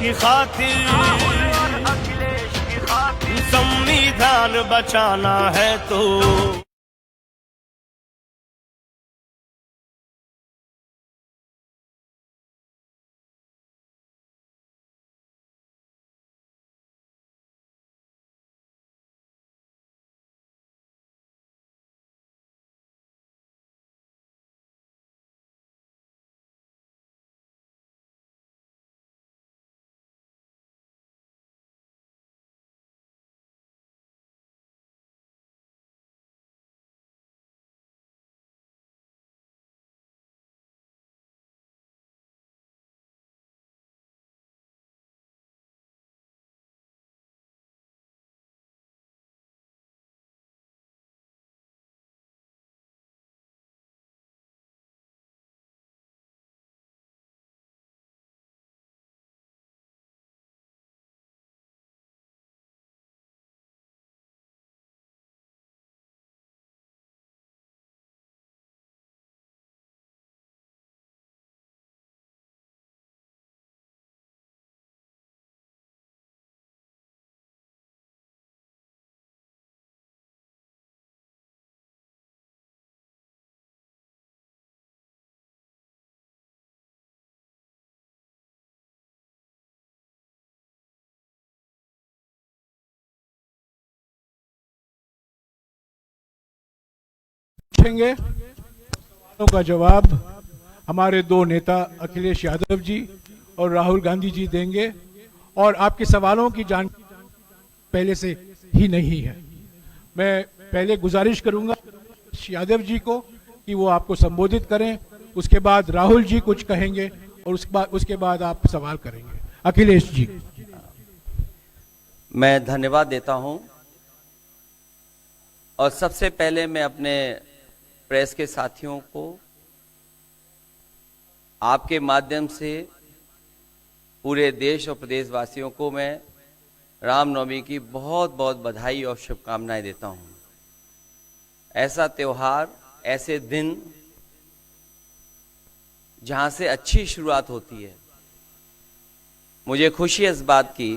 की खातिर, संविधान बचाना है तो पूछेंगे। सवालों का जवाब हमारे दो नेता अखिलेश यादव जी और राहुल गांधी जी देंगे और आपके सवालों की जानकारी पहले से ही नहीं है। मैं पहले गुजारिश करूंगा यादव जी को कि वो आपको संबोधित करें, उसके बाद राहुल जी कुछ कहेंगे और उसके बाद आप सवाल करेंगे। अखिलेश जी। मैं धन्यवाद देता हूं और सबसे पहले मैं अपने प्रेस के साथियों को आपके माध्यम से पूरे देश और प्रदेशवासियों को मैं रामनवमी की बहुत बहुत बधाई और शुभकामनाएं देता हूं। ऐसा त्योहार, ऐसे दिन जहां से अच्छी शुरुआत होती है। मुझे खुशी है इस बात की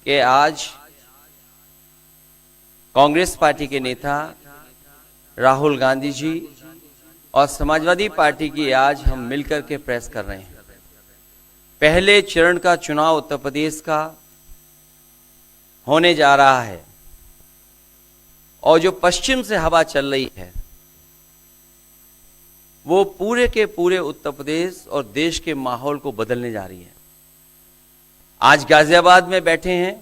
कि आज कांग्रेस पार्टी के नेता राहुल गांधी जी और समाजवादी पार्टी की आज हम मिलकर के प्रेस कर रहे हैं। पहले चरण का चुनाव उत्तर प्रदेश का होने जा रहा है और जो पश्चिम से हवा चल रही है वो पूरे के पूरे उत्तर प्रदेश और देश के माहौल को बदलने जा रही है। आज गाजियाबाद में बैठे हैं।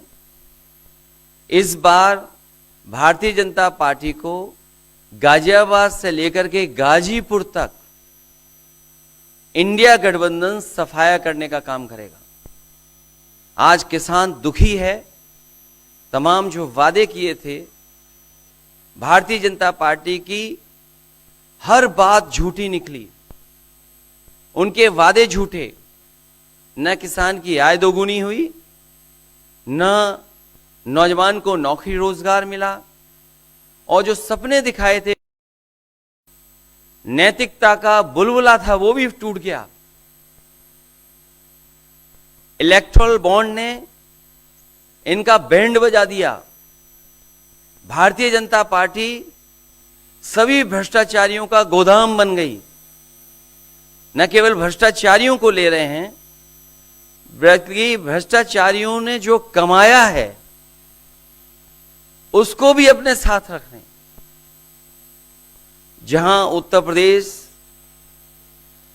इस बार भारतीय जनता पार्टी को गाजियाबाद से लेकर के गाजीपुर तक इंडिया गठबंधन सफाया करने का काम करेगा। आज किसान दुखी है। तमाम जो वादे किए थे, भारतीय जनता पार्टी की हर बात झूठी निकली। उनके वादे झूठे। न किसान की आय दोगुनी हुई, न नौजवान को नौकरी रोजगार मिला और जो सपने दिखाए थे, नैतिकता का बुलबुला था, वो भी टूट गया। इलेक्टोरल बॉन्ड ने इनका बैंड बजा दिया। भारतीय जनता पार्टी सभी भ्रष्टाचारियों का गोदाम बन गई। न केवल भ्रष्टाचारियों को ले रहे हैं, बल्कि भ्रष्टाचारियों ने जो कमाया है उसको भी अपने साथ रख रहे हैं। जहां उत्तर प्रदेश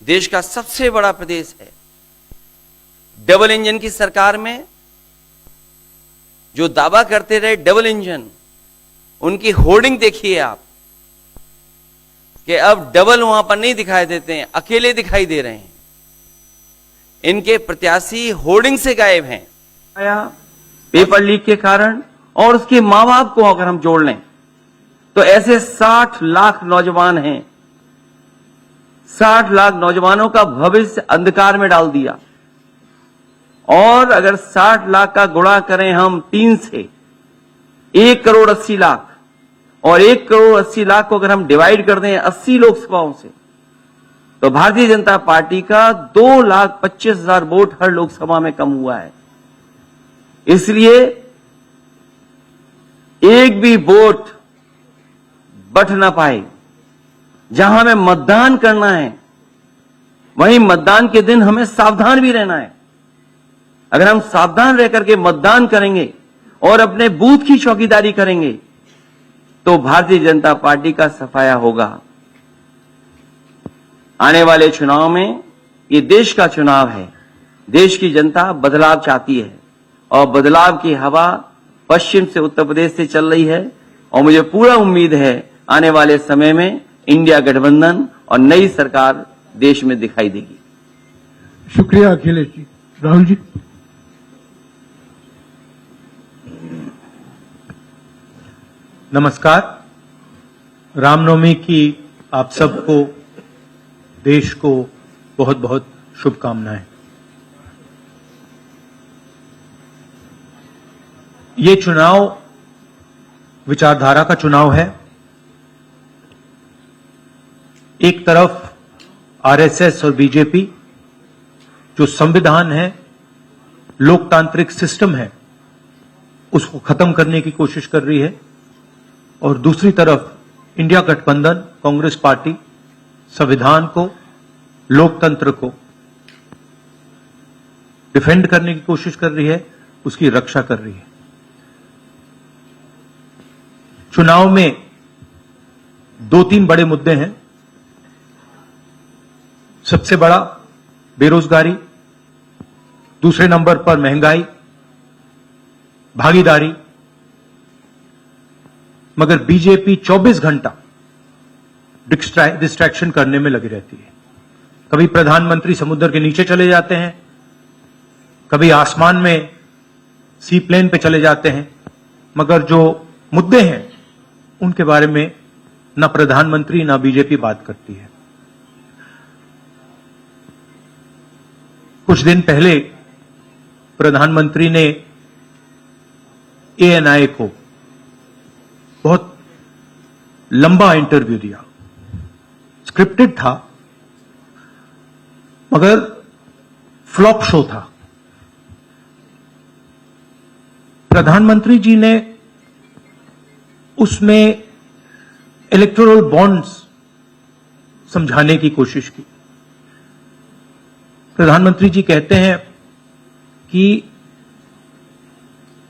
देश का सबसे बड़ा प्रदेश है, डबल इंजन की सरकार में जो दावा करते रहे डबल इंजन, उनकी होर्डिंग देखिए आप कि अब डबल वहां पर नहीं दिखाई देते हैं, अकेले दिखाई दे रहे हैं। इनके प्रत्याशी होर्डिंग से गायब हैं। पेपर लीक के कारण और उसके मां बाप को अगर हम जोड़ लें तो ऐसे 60 लाख नौजवान हैं। 60 लाख नौजवानों का भविष्य अंधकार में डाल दिया। और अगर 60 लाख का गुणा करें हम 3 से, 1 करोड़ 80 लाख, और 1 करोड़ 80 लाख को अगर हम डिवाइड कर दें 80 लोकसभाओं से, तो भारतीय जनता पार्टी का 2,25,000 वोट हर लोकसभा में कम हुआ है। इसलिए एक भी वोट बट ना पाए। जहां हमें मतदान करना है वहीं मतदान के दिन हमें सावधान भी रहना है। अगर हम सावधान रह करके मतदान करेंगे और अपने बूथ की चौकीदारी करेंगे तो भारतीय जनता पार्टी का सफाया होगा। आने वाले चुनाव में ये देश का चुनाव है। देश की जनता बदलाव चाहती है और बदलाव की हवा पश्चिम से उत्तर प्रदेश से चल रही है और मुझे पूरा उम्मीद है आने वाले समय में इंडिया गठबंधन और नई सरकार देश में दिखाई देगी। शुक्रिया अखिलेश जी। राहुल जी। नमस्कार। रामनवमी की आप सबको, देश को बहुत बहुत शुभकामनाएं। ये चुनाव विचारधारा का चुनाव है। एक तरफ आरएसएस और बीजेपी जो संविधान है, लोकतांत्रिक सिस्टम है, उसको खत्म करने की कोशिश कर रही है और दूसरी तरफ इंडिया गठबंधन, कांग्रेस पार्टी संविधान को, लोकतंत्र को डिफेंड करने की कोशिश कर रही है, उसकी रक्षा कर रही है। चुनाव में 2-3 बड़े मुद्दे हैं। सबसे बड़ा बेरोजगारी, दूसरे नंबर पर महंगाई, भागीदारी। मगर बीजेपी 24 घंटा डिस्ट्रैक्शन करने में लगी रहती है। कभी प्रधानमंत्री समुद्र के नीचे चले जाते हैं, कभी आसमान में सी प्लेन पे चले जाते हैं, मगर जो मुद्दे हैं उनके बारे में ना प्रधानमंत्री ना बीजेपी बात करती है। कुछ दिन पहले प्रधानमंत्री ने एएनआई को बहुत लंबा इंटरव्यू दिया। स्क्रिप्टेड था मगर फ्लॉप शो था। प्रधानमंत्री जी ने उसमें इलेक्टोरल बॉन्ड्स समझाने की कोशिश की। प्रधानमंत्री जी कहते हैं कि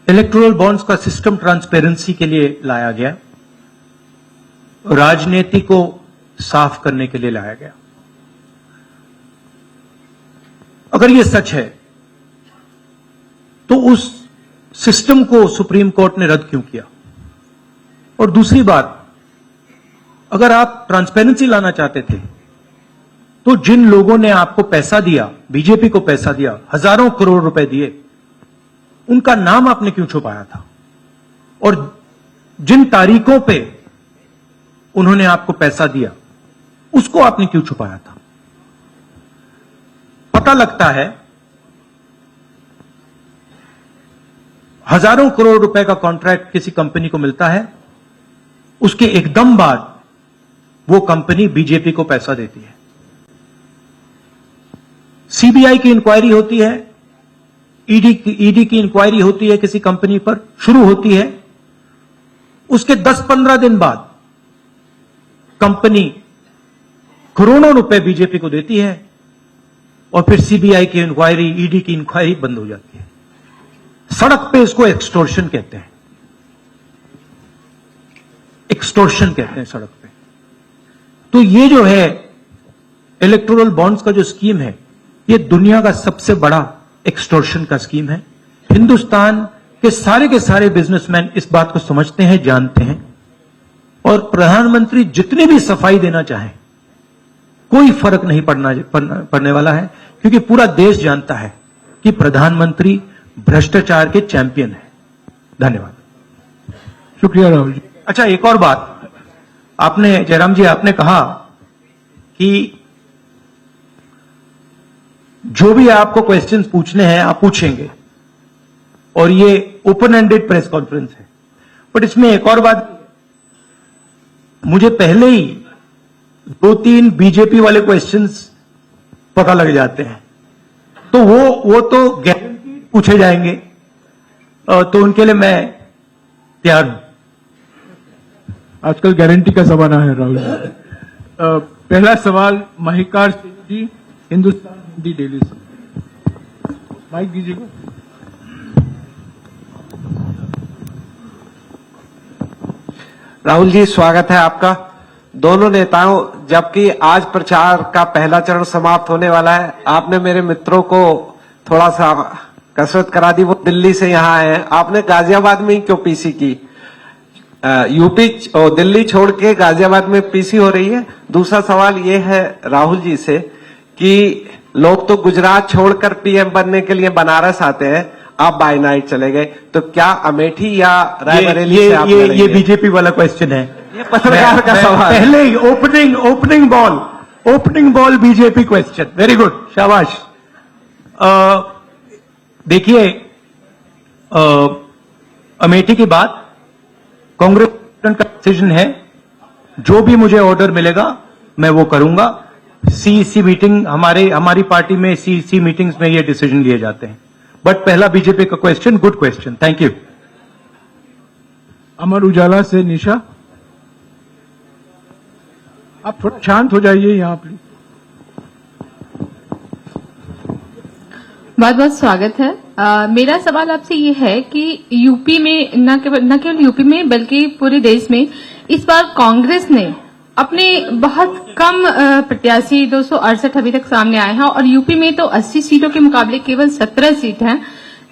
इलेक्टोरल बॉन्ड्स का सिस्टम ट्रांसपेरेंसी के लिए लाया गया, राजनीति को साफ करने के लिए लाया गया। अगर यह सच है तो उस सिस्टम को सुप्रीम कोर्ट ने रद्द क्यों किया? और दूसरी बात, अगर आप ट्रांसपेरेंसी लाना चाहते थे तो जिन लोगों ने आपको पैसा दिया, बीजेपी को पैसा दिया, हजारों करोड़ रुपए दिए, उनका नाम आपने क्यों छुपाया था? और जिन तारीखों पे उन्होंने आपको पैसा दिया उसको आपने क्यों छुपाया था? पता लगता है हजारों करोड़ रुपए का कॉन्ट्रैक्ट किसी कंपनी को मिलता है, उसके एकदम बाद वो कंपनी बीजेपी को पैसा देती है। सीबीआई की इंक्वायरी होती है, ईडी की इंक्वायरी होती है, किसी कंपनी पर शुरू होती है, उसके 10-15 दिन बाद कंपनी करोड़ों रुपए बीजेपी को देती है और फिर सीबीआई की इंक्वायरी, ईडी की इंक्वायरी बंद हो जाती है। सड़क पे इसको एक्सटॉर्शन कहते हैं। एक्सटॉर्शन कहते हैं सड़क पे। तो ये जो है इलेक्टोरल बॉन्ड्स का जो स्कीम है, ये दुनिया का सबसे बड़ा एक्सटॉर्शन का स्कीम है। हिंदुस्तान के सारे बिजनेसमैन इस बात को समझते हैं, जानते हैं। और प्रधानमंत्री जितनी भी सफाई देना चाहें, कोई फर्क नहीं पड़ने वाला है, क्योंकि पूरा देश जानता है कि प्रधानमंत्री भ्रष्टाचार के चैंपियन है। धन्यवाद। शुक्रिया राहुल जी। अच्छा, एक और बात, आपने जयराम जी आपने कहा कि जो भी आपको क्वेश्चंस पूछने हैं आप पूछेंगे और ये ओपन एंडेड प्रेस कॉन्फ्रेंस है। बट इसमें एक और बात, मुझे पहले ही 2-3 बीजेपी वाले क्वेश्चंस पता लग जाते हैं, तो वो तो गारंटी पूछे जाएंगे, तो उनके लिए मैं तैयार हूं। आजकल गारंटी का जमाना है राहुल जी। पहला सवाल महिकार सिंह जी, हिंदुस्तान हिंदी डेली से। माइक दीजिएगा। राहुल जी, स्वागत है आपका। दोनों नेताओं, जबकि आज प्रचार का पहला चरण समाप्त होने वाला है, आपने मेरे मित्रों को थोड़ा सा कसरत करा दी, वो दिल्ली से यहाँ आए हैं। आपने गाजियाबाद में ही क्यों पीसी की? यूपी और दिल्ली छोड़ के गाजियाबाद में पीसी हो रही है। दूसरा सवाल ये है राहुल जी से कि लोग तो गुजरात छोड़कर पीएम बनने के लिए बनारस आते हैं, आप बाय नाइट चले गए, तो क्या अमेठी या रायबरेली से आप लड़ेंगे? ये बीजेपी वाला क्वेश्चन है। ये पत्रकार का सवाल। पहले ही opening ball BJP question. Very good, शाबाश। देखिए, अमेठी की बात कांग्रेस का डिसीजन है। जो भी मुझे ऑर्डर मिलेगा मैं वो करूंगा। सीईसी मीटिंग, हमारी पार्टी में सीईसी मीटिंग्स में ये डिसीजन लिए जाते हैं। बट पहला बीजेपी का question, good question, thank you. Amar Ujala से निशा, आप थोड़ा शांत हो जाइए यहाँ प्लीज। बहुत बहुत स्वागत है। मेरा सवाल आपसे ये है कि यूपी में न केवल यूपी में बल्कि पूरे देश में इस बार कांग्रेस ने अपने बहुत कम प्रत्याशी 268 अभी तक सामने आए हैं, और यूपी में तो 80 सीटों के मुकाबले केवल 17 सीट हैं।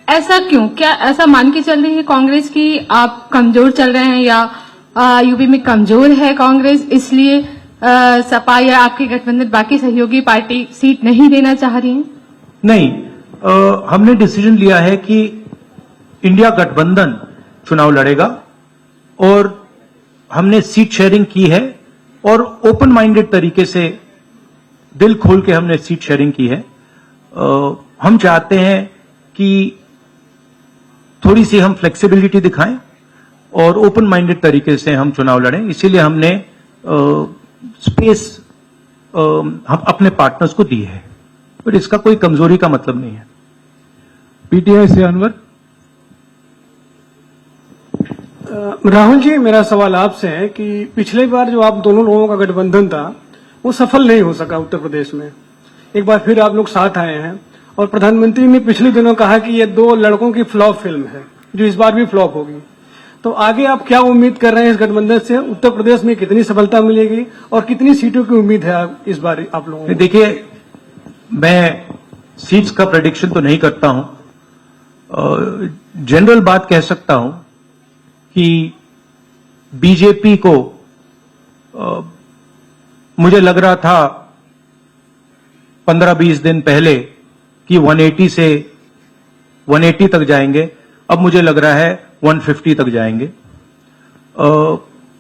ऐसा क्यों? क्या ऐसा मान के चल रही है कांग्रेस की आप कमजोर चल रहे हैं, या यूपी में कमजोर है कांग्रेस इसलिए सपा या आपके गठबंधन बाकी सहयोगी पार्टी सीट नहीं देना चाह रही है? नहीं, हमने डिसीजन लिया है कि इंडिया गठबंधन चुनाव लड़ेगा, और हमने सीट शेयरिंग की है, और ओपन माइंडेड तरीके से दिल खोल के हमने सीट शेयरिंग की है। हम चाहते हैं कि थोड़ी सी हम फ्लेक्सिबिलिटी दिखाएं और ओपन माइंडेड तरीके से हम चुनाव लड़ें, इसीलिए हमने स्पेस हम अपने पार्टनर्स को दी है, पर इसका कोई कमजोरी का मतलब नहीं है। पीटीआई से अनवर। राहुल जी, मेरा सवाल आपसे है कि पिछले बार जो आप दोनों लोगों का गठबंधन था वो सफल नहीं हो सका उत्तर प्रदेश में। एक बार फिर आप लोग साथ आए हैं, और प्रधानमंत्री ने पिछले दिनों कहा कि ये दो लड़कों की फ्लॉप फिल्म है जो इस बार भी फ्लॉप होगी। तो आगे आप क्या उम्मीद कर रहे हैं इस गठबंधन से? उत्तर प्रदेश में कितनी सफलता मिलेगी और कितनी सीटों की उम्मीद है इस बार आप लोगों को? देखिए, मैं सीट्स का प्रेडिक्शन तो नहीं करता हूं। जनरल बात कह सकता हूं कि बीजेपी को मुझे लग रहा था 15-20 दिन पहले कि 180 से 180 तक जाएंगे, अब मुझे लग रहा है 150 तक जाएंगे।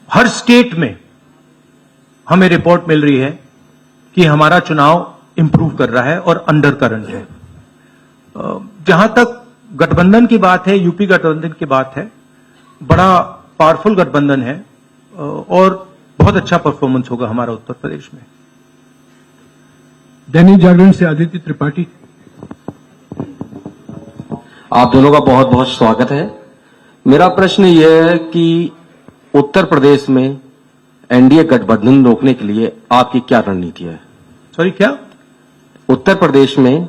हर स्टेट में हमें रिपोर्ट मिल रही है कि हमारा चुनाव इंप्रूव कर रहा है और अंडर करंट है। जहां तक गठबंधन की बात है, यूपी गठबंधन की बात है, बड़ा पावरफुल गठबंधन है और बहुत अच्छा परफॉर्मेंस होगा हमारा उत्तर प्रदेश में। दैनिक जागरण से आदित्य त्रिपाठी। आप दोनों का बहुत बहुत स्वागत है। मेरा प्रश्न यह है कि उत्तर प्रदेश में एनडीए गठबंधन रोकने के लिए आपकी क्या रणनीति है? सॉरी, क्या? उत्तर प्रदेश में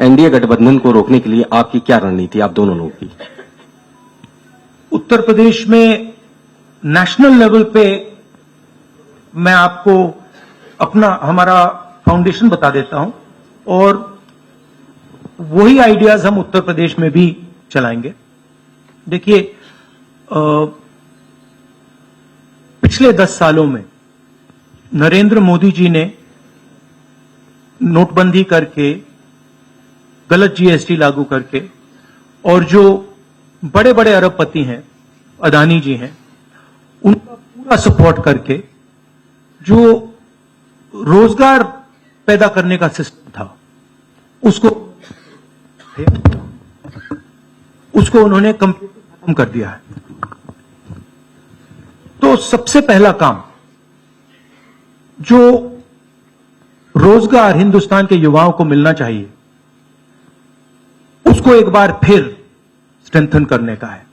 एनडीए गठबंधन को रोकने के लिए आपकी क्या रणनीति आप दोनों लोगों की? उत्तर प्रदेश में नेशनल लेवल पे मैं आपको हमारा फाउंडेशन बता देता हूं, और वही आइडियाज हम उत्तर प्रदेश में भी चलाएंगे। देखिए, पिछले 10 सालों में नरेंद्र मोदी जी ने नोटबंदी करके, गलत जीएसटी लागू करके, और जो बड़े बड़े अरबपति हैं, अदानी जी हैं, उनका पूरा सपोर्ट करके जो रोजगार पैदा करने का सिस्टम था उसको उन्होंने खत्म कर दिया है। तो सबसे पहला काम जो रोजगार हिंदुस्तान के युवाओं को मिलना चाहिए उसको एक बार फिर स्ट्रेंथन करने का है।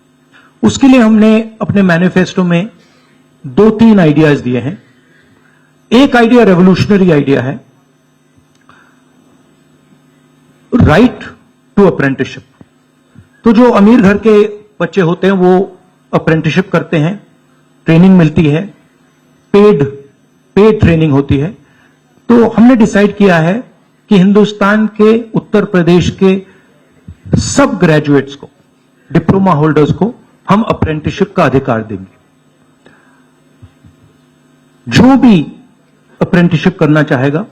उसके लिए हमने अपने मैनिफेस्टो में 2-3 आइडियाज दिए हैं। एक आइडिया रेवोल्यूशनरी आइडिया है, राइट टू अप्रेंटिसशिप। तो जो अमीर घर के बच्चे होते हैं वो अप्रेंटिसशिप करते हैं, ट्रेनिंग मिलती है, पेड ट्रेनिंग होती है। तो हमने डिसाइड किया है कि हिंदुस्तान के उत्तर प्रदेश के सब ग्रेजुएट्स को, डिप्लोमा होल्डर्स को हम अप्रेंटिसशिप का अधिकार देंगे। जो भी अप्रेंटिसशिप करना चाहेगा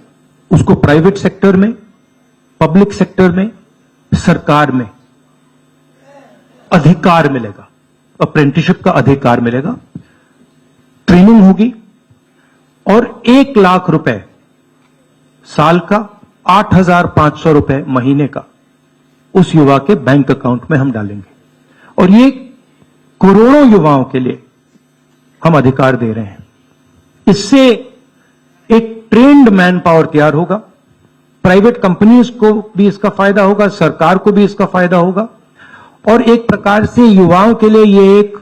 उसको प्राइवेट सेक्टर में, पब्लिक सेक्टर में, सरकार में अधिकार मिलेगा, अप्रेंटिसशिप का अधिकार मिलेगा, ट्रेनिंग होगी और 1 लाख रुपए साल का, 8,500 रुपए महीने का उस युवा के बैंक अकाउंट में हम डालेंगे। और ये करोड़ों युवाओं के लिए हम अधिकार दे रहे हैं। इससे एक ट्रेन्ड मैन पावर तैयार होगा, प्राइवेट कंपनीज को भी इसका फायदा होगा, सरकार को भी इसका फायदा होगा और एक प्रकार से युवाओं के लिए ये एक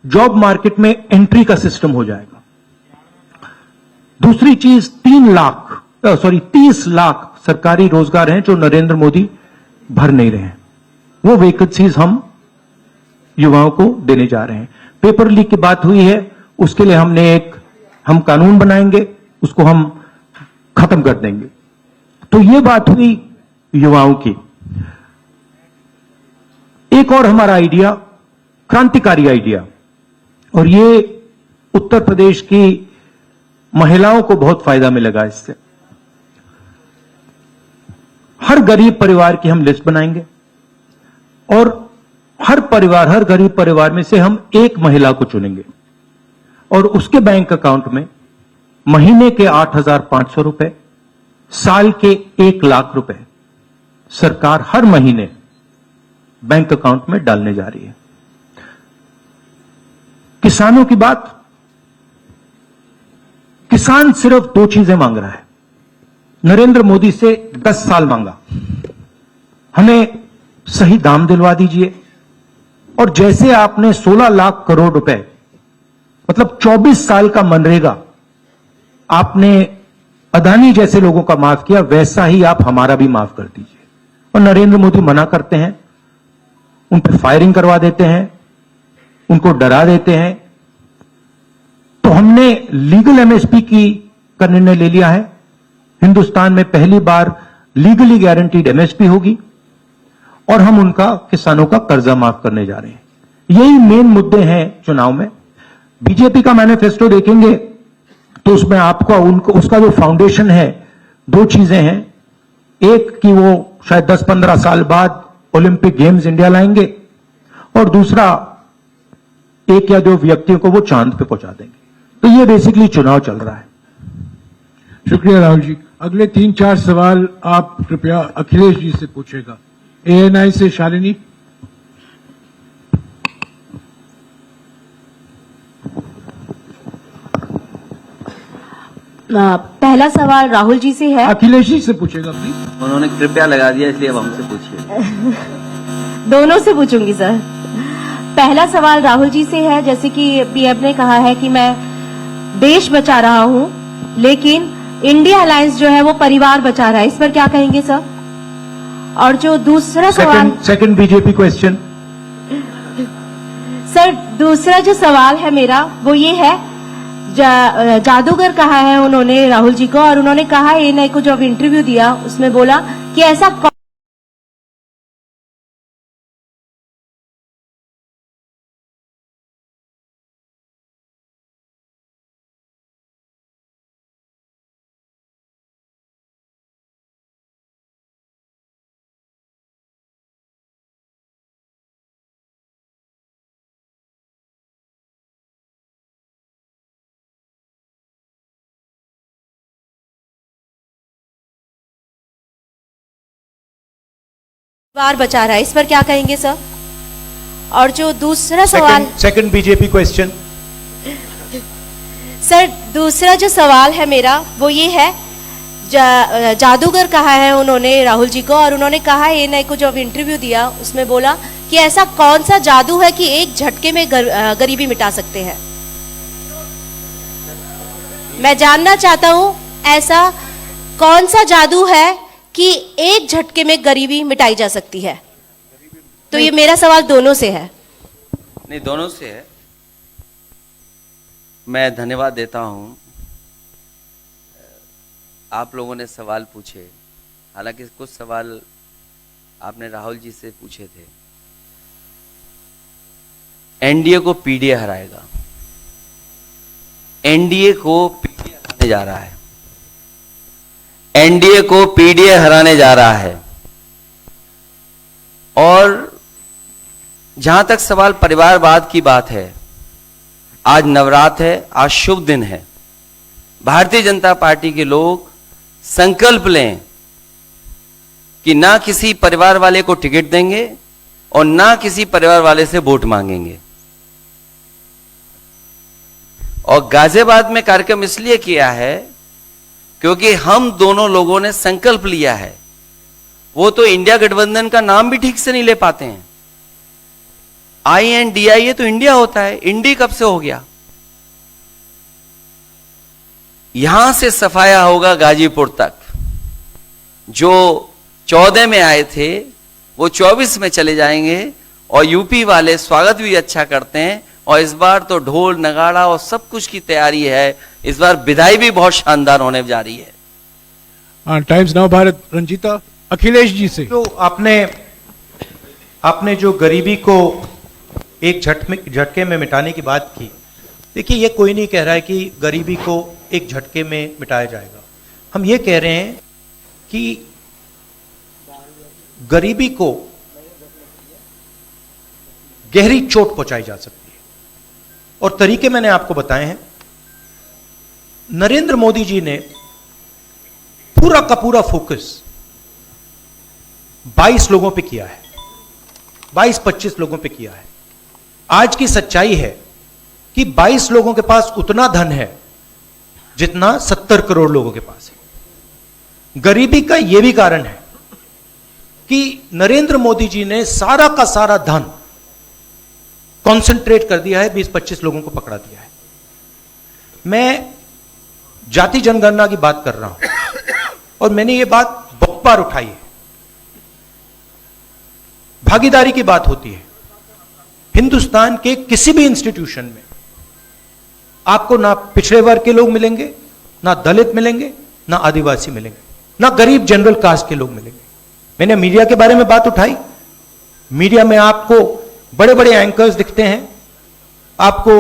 जॉब मार्केट में एंट्री का सिस्टम हो जाएगा। दूसरी चीज 30 लाख सरकारी रोजगार हैं जो नरेंद्र मोदी भर नहीं रहे हैं, वो वैकेंसीज हम युवाओं को देने जा रहे हैं। पेपर लीक की बात हुई है, उसके लिए हम कानून बनाएंगे, उसको हम खत्म कर देंगे। तो ये बात हुई युवाओं की। एक और हमारा आइडिया, क्रांतिकारी आइडिया, और ये उत्तर प्रदेश की महिलाओं को बहुत फायदा मिलेगा इससे। हर गरीब परिवार की हम लिस्ट बनाएंगे और हर गरीब परिवार में से हम एक महिला को चुनेंगे और उसके बैंक अकाउंट में महीने के 8,500 रुपए, साल के 1 लाख रुपए सरकार हर महीने बैंक अकाउंट में डालने जा रही है। किसानों की बात, किसान सिर्फ 2 चीजें मांग रहा है। नरेंद्र मोदी से 10 साल मांगा, हमें सही दाम दिलवा दीजिए। और जैसे आपने 16 लाख करोड़ रुपए, मतलब 24 साल का मनरेगा आपने अदानी जैसे लोगों का माफ किया, वैसा ही आप हमारा भी माफ कर दीजिए। और नरेंद्र मोदी मना करते हैं, उन पर फायरिंग करवा देते हैं, उनको डरा देते हैं। तो हमने लीगल एमएसपी का निर्णय ले लिया है। हिंदुस्तान में पहली बार लीगली गारंटीड एमएसपी होगी और हम उनका, किसानों का कर्जा माफ करने जा रहे हैं। यही मेन मुद्दे हैं चुनाव में। बीजेपी का मैनिफेस्टो देखेंगे तो उसमें आपको उसका जो फाउंडेशन है, 2 चीजें हैं। एक कि वो शायद 10-15 साल बाद ओलंपिक गेम्स इंडिया लाएंगे और दूसरा एक या 2 व्यक्तियों को वो चांद पे पहुंचा देंगे। तो ये बेसिकली चुनाव चल रहा है। शुक्रिया राहुल जी। अगले 3-4 सवाल आप कृपया अखिलेश जी से पूछेगा। ANI से शालिनी। पहला सवाल राहुल जी से है। अखिलेश जी से पूछेगा प्लीज। उन्होंने कृपया लगा दिया, इसलिए अब हमसे पूछिए। दोनों से पूछूंगी सर। पहला सवाल राहुल जी से है, जैसे कि पीएम ने कहा है कि मैं देश बचा रहा हूं, लेकिन इंडिया अलायंस जो है वो परिवार बचा रहा है, इस पर क्या कहेंगे सर? और जो दूसरा सवाल, सेकंड बीजेपी क्वेश्चन। सर दूसरा जो सवाल है मेरा वो ये है, जादूगर कहा है उन्होंने राहुल जी को, और उन्होंने कहा ANI को जब इंटरव्यू दिया उसमें बोला कि ऐसा परिवार बचा रहा है, इस पर क्या कहेंगे सर? और जो दूसरा सवाल, सेकंड बीजेपी क्वेश्चन। सर दूसरा जो सवाल है मेरा वो ये है, जादूगर कहा है उन्होंने राहुल जी को, और उन्होंने कहा है एएनआई को जब इंटरव्यू दिया उसमें बोला कि ऐसा कौन सा जादू है कि एक झटके में गरीबी मिटा सकते हैं। मैं जानना चाहता हूं ऐसा कौन सा जादू है कि एक झटके में गरीबी मिटाई जा सकती है। तो ये मेरा सवाल दोनों से है। नहीं, दोनों से है। मैं धन्यवाद देता हूं, आप लोगों ने सवाल पूछे, हालांकि कुछ सवाल आपने राहुल जी से पूछे थे। एनडीए को पीडीए हराएगा, एनडीए को पीडीए हराने जा रहा है, एनडीए को पीडीए हराने जा रहा है। और जहां तक सवाल परिवारवाद की बात है, आज नवरात्र है, आज शुभ दिन है। भारतीय जनता पार्टी के लोग संकल्प लें कि ना किसी परिवार वाले को टिकट देंगे और ना किसी परिवार वाले से वोट मांगेंगे। और गाजियाबाद में कार्यक्रम इसलिए किया है क्योंकि हम दोनों लोगों ने संकल्प लिया है। वो तो इंडिया गठबंधन का नाम भी ठीक से नहीं ले पाते हैं। INDIA तो इंडिया होता है, इंडी कब से हो गया। यहां से सफाया होगा गाजीपुर तक। जो 14 में आए थे वो 24 में चले जाएंगे। और यूपी वाले स्वागत भी अच्छा करते हैं। और इस बार तो ढोल नगाड़ा और सब कुछ की तैयारी है। इस बार विदाई भी बहुत शानदार होने जा रही है। टाइम्स नाउ भारत रंजीता अखिलेश जी से। तो आपने जो गरीबी को एक झटके में मिटाने की बात की, देखिए ये कोई नहीं कह रहा है कि गरीबी को एक झटके में मिटाया जाएगा। हम ये कह रहे हैं कि गरीबी को गहरी चोट पहुंचाई जा सकती है और तरीके मैंने आपको बताए हैं। नरेंद्र मोदी जी ने पूरा का पूरा फोकस 22 लोगों पे किया है, 22-25 लोगों पे किया है। आज की सच्चाई है कि 22 लोगों के पास उतना धन है जितना 70 करोड़ लोगों के पास है। गरीबी का यह भी कारण है कि नरेंद्र मोदी जी ने सारा का सारा धन कॉन्सेंट्रेट कर दिया है, 20-25 लोगों को पकड़ा दिया है। मैं जाति जनगणना की बात कर रहा हूं और मैंने ये बात बहुत बार उठाई है। भागीदारी की बात होती है। हिंदुस्तान के किसी भी इंस्टीट्यूशन में आपको ना पिछड़े वर्ग के लोग मिलेंगे, ना दलित मिलेंगे, ना आदिवासी मिलेंगे, ना गरीब जनरल कास्ट के लोग मिलेंगे। मैंने मीडिया के बारे में बात उठाई। मीडिया में आपको बड़े बड़े एंकर्स दिखते हैं। आपको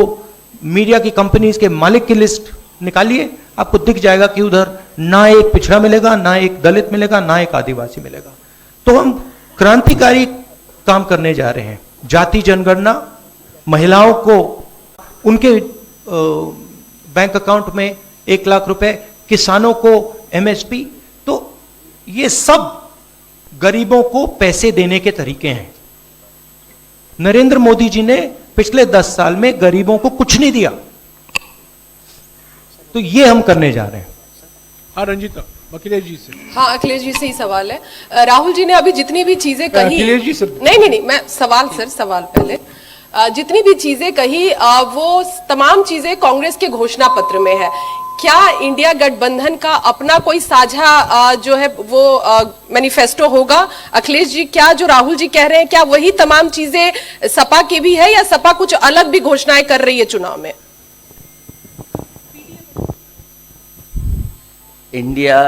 मीडिया की कंपनीज के मालिक की लिस्ट निकालिए, आपको दिख जाएगा कि उधर ना एक पिछड़ा मिलेगा, ना एक दलित मिलेगा, ना एक आदिवासी मिलेगा। तो हम क्रांतिकारी काम करने जा रहे हैं। जाति जनगणना, महिलाओं को उनके बैंक अकाउंट में 1 लाख रुपए, किसानों को MSP। तो ये सब गरीबों को पैसे देने के तरीके हैं। नरेंद्र मोदी जी ने पिछले 10 साल में गरीबों को कुछ नहीं दिया। तो ये हम करने जा रहे हैं। हाँ रंजीता अखिलेश जी से। हाँ अखिलेश जी से ही सवाल है। राहुल जी ने अभी जितनी भी चीजें कही, अखिलेश जी से नहीं मैं सवाल पहले जितनी भी चीजें कही वो तमाम चीजें कांग्रेस के घोषणा पत्र में है। क्या इंडिया गठबंधन का अपना कोई साझा जो है वो मैनिफेस्टो होगा? अखिलेश जी, क्या जो राहुल जी कह रहे हैं क्या वही तमाम चीजें सपा की भी है या सपा कुछ अलग भी घोषणाएं कर रही है चुनाव में? इंडिया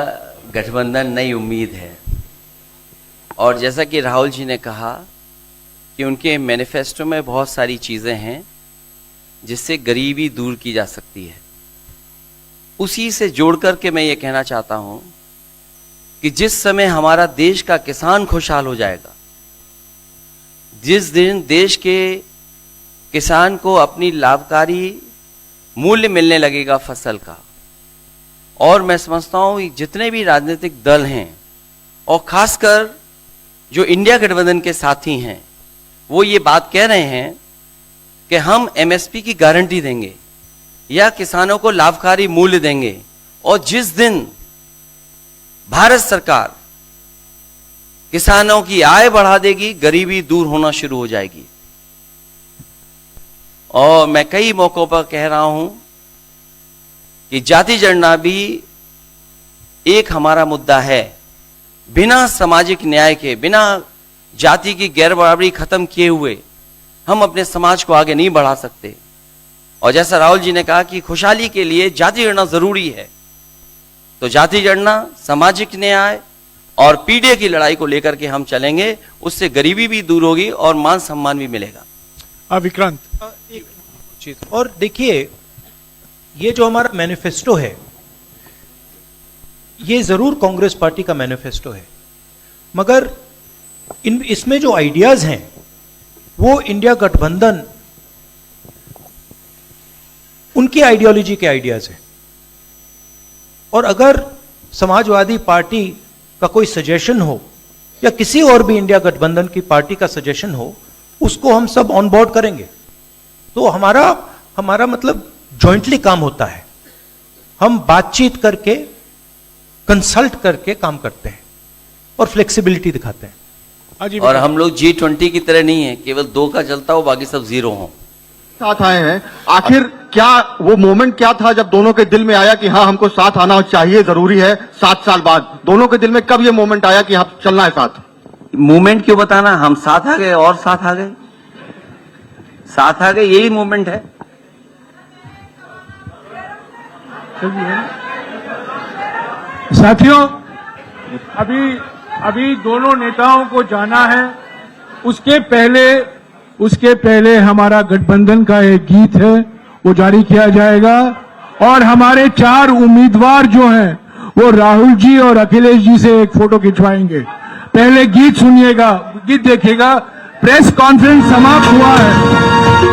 गठबंधन नई उम्मीद है। और जैसा कि राहुल जी ने कहा कि उनके मैनिफेस्टो में बहुत सारी चीजें हैं जिससे गरीबी दूर की जा सकती है। उसी से जोड़ करके मैं ये कहना चाहता हूं कि जिस समय हमारा देश का किसान खुशहाल हो जाएगा, जिस दिन देश के किसान को अपनी लाभकारी मूल्य मिलने लगेगा फसल का, और मैं समझता हूं जितने भी राजनीतिक दल हैं और खासकर जो इंडिया गठबंधन के साथी हैं वो ये बात कह रहे हैं कि हम MSP की गारंटी देंगे, या किसानों को लाभकारी मूल्य देंगे, और जिस दिन भारत सरकार किसानों की आय बढ़ा देगी, गरीबी दूर होना शुरू हो जाएगी। और मैं कई मौकों पर कह रहा हूं कि जाति जनगणना भी एक हमारा मुद्दा है। बिना सामाजिक न्याय के, बिना जाति की गैर बराबरी खत्म किए हुए हम अपने समाज को आगे नहीं बढ़ा सकते। और जैसा राहुल जी ने कहा कि खुशहाली के लिए जाति गणना जरूरी है, तो जाति गणना, सामाजिक न्याय और पीढ़ी की लड़ाई को लेकर के हम चलेंगे। उससे गरीबी भी दूर होगी और मान सम्मान भी मिलेगा। विक्रांत, एक चीज और देखिए, ये जो हमारा मैनिफेस्टो है, ये जरूर कांग्रेस पार्टी का मैनिफेस्टो है, मगर इसमें जो आइडियाज हैं वो इंडिया गठबंधन उनकी आइडियोलॉजी के आइडियाज हैं। और अगर समाजवादी पार्टी का कोई सजेशन हो या किसी और भी इंडिया गठबंधन की पार्टी का सजेशन हो, उसको हम सब ऑन बोर्ड करेंगे। तो हमारा मतलब जॉइंटली काम होता है, हम बातचीत करके, कंसल्ट करके काम करते हैं और फ्लेक्सिबिलिटी दिखाते हैं। और हम लोग G20 की तरह नहीं है, केवल 2 का चलता हो, बाकी सब 0 हो। साथ आए हैं, आखिर क्या वो मोमेंट क्या था जब दोनों के दिल में आया कि हाँ हमको साथ आना चाहिए, जरूरी है? 7 साल बाद दोनों के दिल में कब ये मोमेंट आया कि हाँ चलना है साथ? मूवमेंट क्यों बताना, हम साथ आ गए और साथ आ गए, साथ आ गए, यही मूवमेंट है। साथियों, अभी दोनों नेताओं को जाना है। उसके पहले हमारा गठबंधन का एक गीत है, वो जारी किया जाएगा। और हमारे 4 उम्मीदवार जो हैं, वो राहुल जी और अखिलेश जी से एक फोटो खिंचवाएंगे। पहले गीत सुनिएगा, गीत देखिएगा। प्रेस कॉन्फ्रेंस समाप्त हुआ है,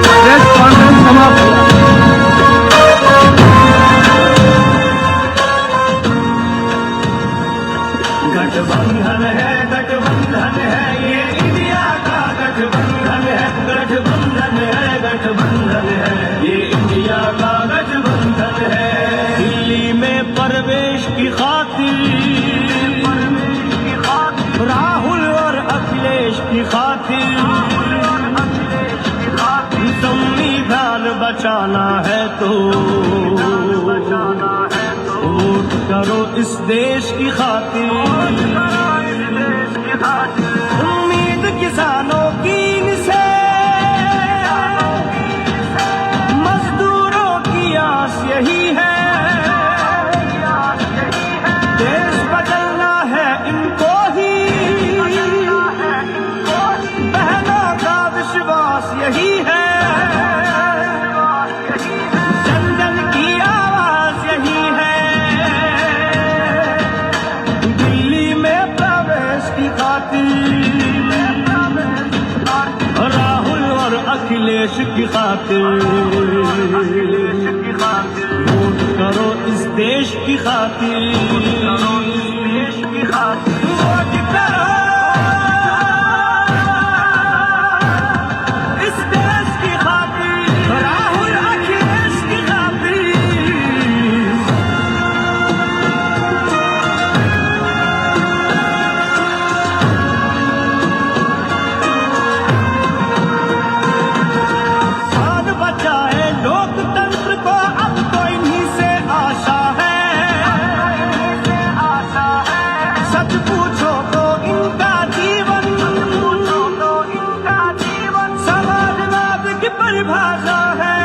प्रेस कॉन्फ्रेंस समाप्त हुआ है। गठबंधन है ये इंडिया का गठबंधन है, गठबंधन है ये इंडिया का गठबंधन है। दिल्ली में प्रवेश की खातिर, राहुल और अखिलेश की खातिर, संविधान बचाना है तो वोट करो इस देश की खातिर। उम्मीद किसानों की से, मजदूरों की आस यही है, देश बदलना है इनको ही, बहनों का विश्वास यही है, जन जन की आवाज यही है। दिल्ली में प्रवेश की खातिर, राहुल और अखिलेश की खातिर, वोट करो इस देश की खातिर, वोट करो इस देश की खातिर, राहुल अखिलेश की खातिर। प्राण बचाए लोकतंत्र को, अब तो इन्हीं से आशा है। सच पूछो तो इनका जीवन, समाजवाद की परिभाषा है।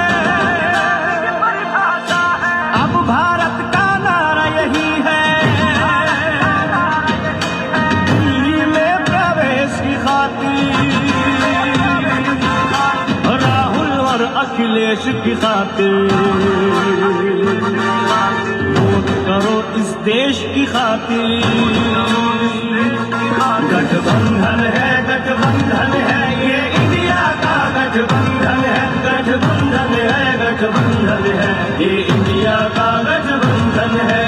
अब भारत का नारा यही है, दिल्ली में प्रवेश की खातिर, राहुल और अखिलेश की खातिर, वोट करो इस देश की खातिर। गठबंधन है ये इंडिया का गठबंधन है, गठबंधन है ये इंडिया का गठबंधन है।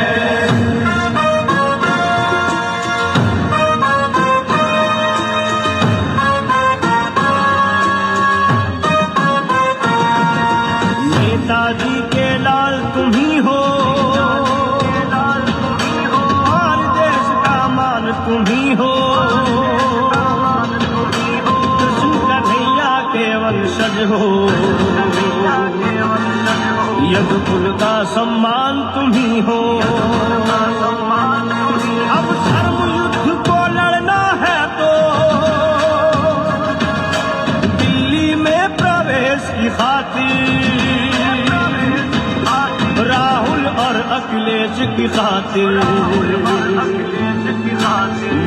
नेताजी के हो, यज्ञकुल का सम्मान तुम ही हो। अब धर्म युद्ध को लड़ना है तो दिल्ली में प्रवेश की खातिर, राहुल और अखिलेश की खातिर,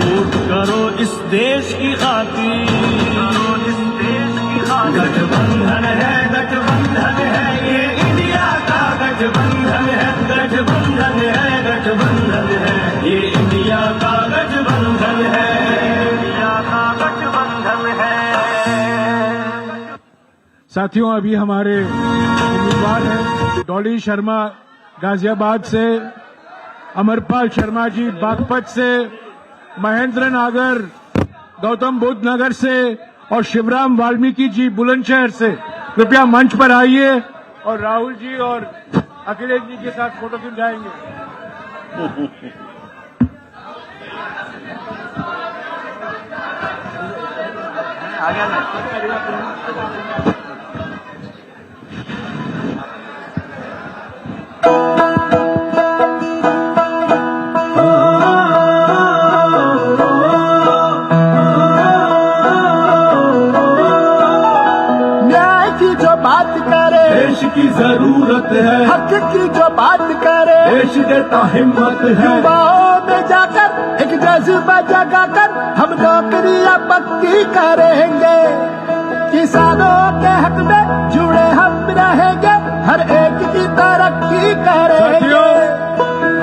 वोट करो इस देश की खातिर। गठबंधन है ये इंडिया का गठबंधन है, गठबंधन है ये इंडिया का गठबंधन है, इंडिया का गठबंधन है। साथियों, अभी हमारे उम्मीदवार हैं डॉली शर्मा गाजियाबाद से, अमरपाल शर्मा जी बागपत से, महेंद्र नागर गौतम बुद्ध नगर से और शिवराम वाल्मीकि जी बुलंदशहर से कृपया मंच पर आइए और राहुल जी और अखिलेश जी के साथ फोटो खिंचाएंगे। देश की जरूरत है, हक की जो बात करे देश देता हिम्मत है। युवाओं में जाकर एक जज्बा जगाकर हम नौकरियां पक्की करेंगे, किसानों के हक में जुड़े हम रहेंगे, हर एक की तरक्की करेंगे।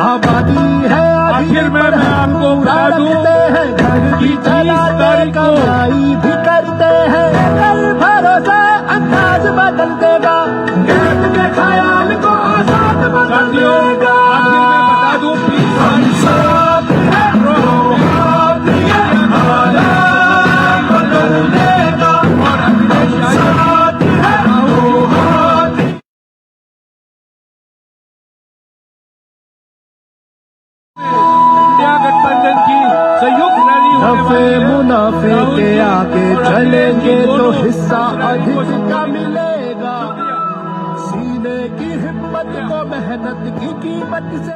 आबादी है आखिर में मैं आपको बता दूं कि 30 तारीख को कमाई भी करते हैं, कल भरोसा अंदाज बदल देगा, ख्याल को आजाद बदल देगा। आखिर में बता दूं बदल देगा और इंडिया गठबंधन की संयुक्त रैली नफे मुनाफे के आगे चलेंगे तो हिस्सा अधिक का मिलेगा, सीने की हिम्मत को मेहनत की कीमत से